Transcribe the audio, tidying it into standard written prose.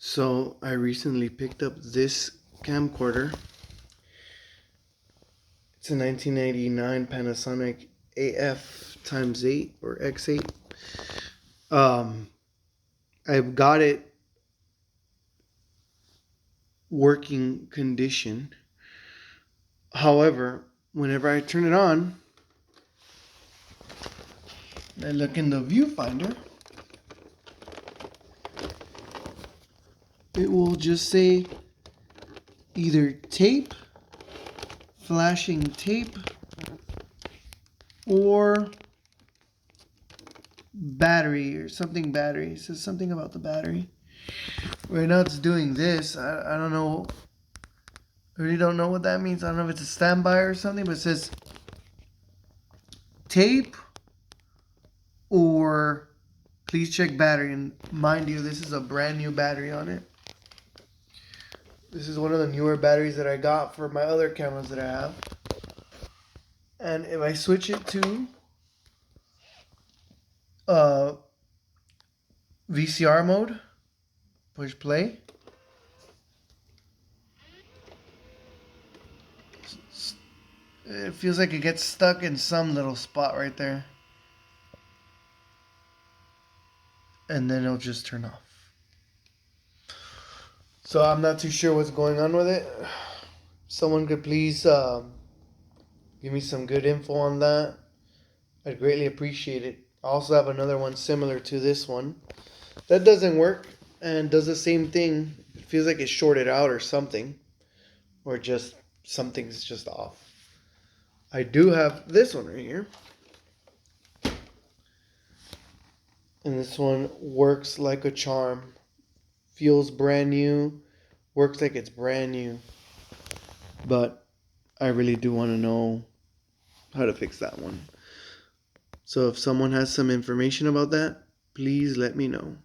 So I recently picked up this camcorder. It's a 1989 Panasonic AF x8 or X8. I've got it working condition. However, whenever I turn it on, I look in the viewfinder, it will just say either tape, flashing tape, or battery or something battery. It says something about the battery. Right now it's doing this. I don't know. I really don't know what that means. I don't know if it's a standby or something, but it says tape or please check battery. And mind you, this is a brand new battery on it. This is one of the newer batteries that I got for my other cameras that I have. And if I switch it to VCR mode, push play. It feels like it gets stuck in some little spot right there. And then it'll just turn off. So I'm not too sure what's going on with it. Someone could please give me some good info on that. I'd greatly appreciate it. I also have another one similar to this one that doesn't work and does the same thing. It feels like it's shorted out or something, or just something's just off. I do have this one right here, and this one works like a charm. Feels brand new, works like it's brand new. But I really do want to know how to fix that one. So if someone has some information about that, please let me know.